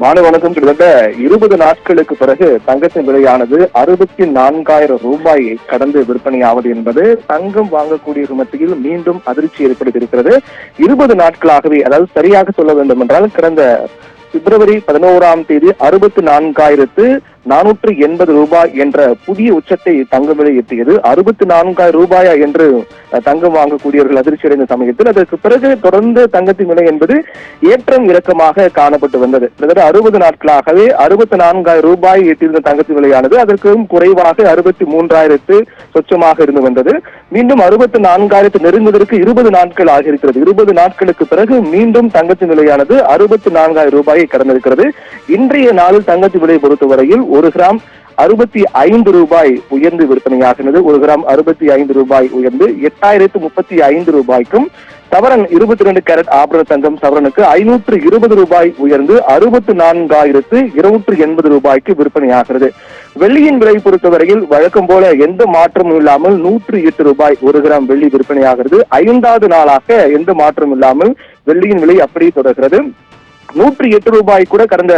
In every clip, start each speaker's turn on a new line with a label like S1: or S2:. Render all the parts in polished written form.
S1: மாலை வணக்கம். கிட்டத்தட்ட 20 நாட்களுக்கு பிறகு தங்கத்தின் விலையானது 64,000 ரூபாயை கடந்து விற்பனையாவது என்பது தங்கம் வாங்கக்கூடிய மத்தியில் மீண்டும் அதிர்ச்சி ஏற்படுத்தியிருக்கிறது. 20 நாட்களாகவே, அதாவது சரியாக சொல்ல வேண்டும் என்றால் கடந்த பிப்ரவரி 11ஆம் தேதி 64,480 ரூபாய் என்ற புதிய உச்சத்தை தங்கம் விலை எட்டியது. 64,000 ரூபாயா என்று தங்கம் வாங்கக்கூடியவர்கள் அதிர்ச்சி அடைந்த சமயத்தில் அதற்கு பிறகு தொடர்ந்து தங்கத்தின் விலை என்பது ஏற்றம் இறக்கமாக காணப்பட்டு வந்தது. கிட்டத்தட்ட 60 நாட்களாகவே 64,000 ரூபாய் எட்டியிருந்த தங்கத்தின் விலையானது அதற்கும் குறைவாக 63,000 சொச்சமாக இருந்து வந்தது. மீண்டும் 64,000 நெருங்குவதற்கு 20 நாட்கள் ஆகியிருக்கிறது. 20 நாட்களுக்கு பிறகு மீண்டும் தங்கத்தின் விலையானது 64,000 ரூபாயை கடந்திருக்கிறது. இன்றைய நாளில் தங்கத்தின் விலை பொறுத்தவரையில் 1 கிராம் 65 ரூபாய் உயர்ந்து விற்பனையாகிறது. 1 கிராம் 65 ரூபாய் உயர்ந்து 8,035 ரூபாய்க்கும், சவரன் 22 கேரட் ஆபரண தங்கம் சவரனுக்கு 520 ரூபாய் உயர்ந்து 64,280 ரூபாய்க்கு விற்பனையாகிறது. வெள்ளியின் விலை பொறுத்தவரையில் வழக்கம் போல எந்த மாற்றமும் இல்லாமல் 108 ரூபாய் 1 கிராம் வெள்ளி விற்பனையாகிறது. 5வது நாளாக எந்த மாற்றமும் இல்லாமல் வெள்ளியின் விலை அப்படியே தொடர்கிறது. 108 ரூபாய் கூட கடந்த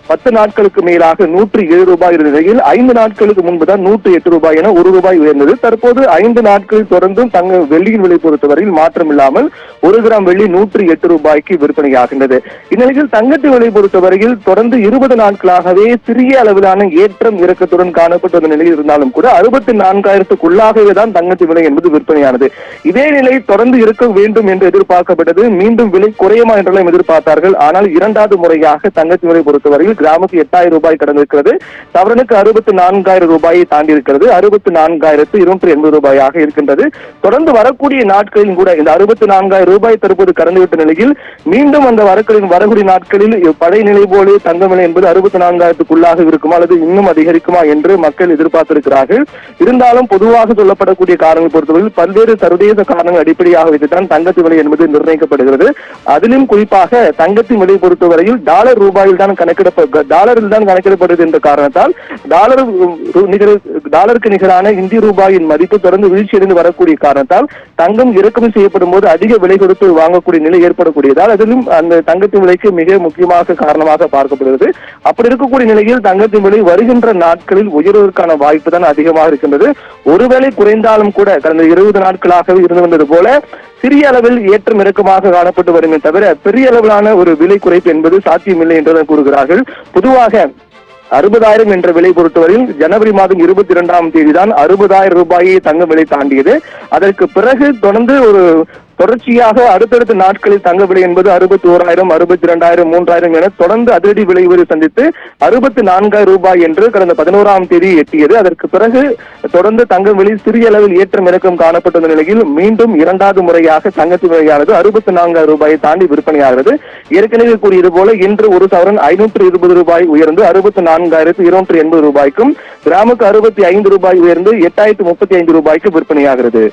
S1: 10 நாட்களுக்கு மேலாக 107 ரூபாய் இருந்த நிலையில் 5 நாட்களுக்கு முன்புதான் 108 ரூபாய் என 1 ரூபாய் உயர்ந்தது. தற்போது 5 நாட்கள் தொடர்ந்தும் வெள்ளியின் விலை பொறுத்தவரையில் மாற்றம் இல்லாமல் 1 கிராம் வெள்ளி 108 ரூபாய்க்கு விற்பனையாகின்றது. இந்நிலையில் தங்கத்தின் விலை பொறுத்தவரையில் தொடர்ந்து 20 நாட்களாகவே சிறிய அளவிலான ஏற்றம் இறக்கத்துடன் காணப்பட்ட நிலையில் இருந்தாலும் கூட 64,000க்குள்ளாகவே தான் தங்கத்தின் விலை என்பது விற்பனையானது. இதே நிலை தொடர்ந்து இருக்க வேண்டும் என்று எதிர்பார்க்கப்பட்டது. மீண்டும் விலை குறையுமா என்றெல்லாம் எதிர்பார்த்தார்கள். ஆனால் 2வது முறையாக தங்கத்தின் விலை பொறுத்தவரையில் கிராமுக்கு 8,000 ரூபாய் கடந்திருக்கிறது. சவரனுக்கு 64,000 ரூபாயை தாண்டி இருக்கிறது. 64,280 ரூபாயாக இருக்கின்றது. தொடர்ந்து வரக்கூடிய நாட்களில் கூட இந்த 64,000 ரூபாய் தற்போது கடந்துவிட்ட நிலையில் மீண்டும் அந்த வரக்கூடிய நாட்களில் படை நிலை போல தங்கம் விலை என்பது 64,000க்குள்ளாக இருக்குமா அல்லது இன்னும் அதிகரிக்குமா என்று மக்கள் எதிர்பார்த்திருக்கிறார்கள். இருந்தாலும் பொதுவாக சொல்லப்படக்கூடிய காரணங்கள் பொறுத்தவரையில் பல்வேறு சர்வதேச காரணங்கள் அடிப்படையாக வைத்துத்தான் தங்கத்தின் விலை என்பது நிர்ணயிக்கப்படுகிறது. அதிலும் குறிப்பாக தங்கத்தின் விலை பொறுத்தவரையில் டாலர் ரூபாயில் தான் டாலரில் தான் கணக்கிடப்படுகிறது என்ற காரணத்தால் டாலருக்கு நிகரான இந்திய ரூபாயின் மதிப்பு தொடர்ந்து வீழ்ச்சியடைந்து வரக்கூடிய காரணத்தால் தங்கம் இறக்குமதி செய்யப்படும் போது அதிக விலை கொடுத்து வாங்கக்கூடிய நிலை ஏற்படக்கூடியதால் அதிலும் அந்த தங்கத்தின் விலைக்கு மிக முக்கியமாக காரணமாக பார்க்கப்படுகிறது. அப்படி இருக்கக்கூடிய நிலையில் தங்கத்தின் விலை வருகின்ற நாட்களில் உயர்வதற்கான வாய்ப்பு தான் அதிகமாக இருக்கின்றது. ஒருவேளை குறைந்தாலும் கூட கடந்த 20 நாட்களாகவே இருந்து வந்தது போல சிறிய அளவில் ஏற்றம் இறக்கமாக காணப்பட்டு வருமே தவிர பெரிய அளவிலான ஒரு விலை குறைப்பு என்பது சாத்தியமில்லை என்றுதான் கூறுகிறார்கள். பொதுவாக 60,000 என்ற விலை பொறுத்தவரையில் ஜனவரி மாதம் 22ஆம் தேதி தான் 60,000 ரூபாயை தங்க விலை தாண்டியது. அதற்கு பிறகு தொடர்ந்து ஒரு தொடர்ச்சியாக அடுத்தடுத்த நாட்களில் தங்க விலை என்பது 61,000, 62,000, 3,000 என தொடர்ந்து அதிரடி விலை உயர்வு சந்தித்து 64,000 ரூபாய் என்று கடந்த 11ஆம் தேதி எட்டியது. அதற்கு பிறகு தொடர்ந்து தங்க விலை சிறிய அளவில் ஏற்றம் இறக்கம் காணப்பட்ட நிலையில் மீண்டும் 2வது முறையாக தங்கத்தின் விலையானது 64,000 ரூபாயை தாண்டி விற்பனையாகிறது. ஏற்கனவே கூறியது போல இன்று ஒரு சவரன் 520 ரூபாய் உயர்ந்து 64,280 ரூபாய்க்கும், கிராமுக்கு 65 ரூபாய் உயர்ந்து 8,035 ரூபாய்க்கு விற்பனையாகிறது.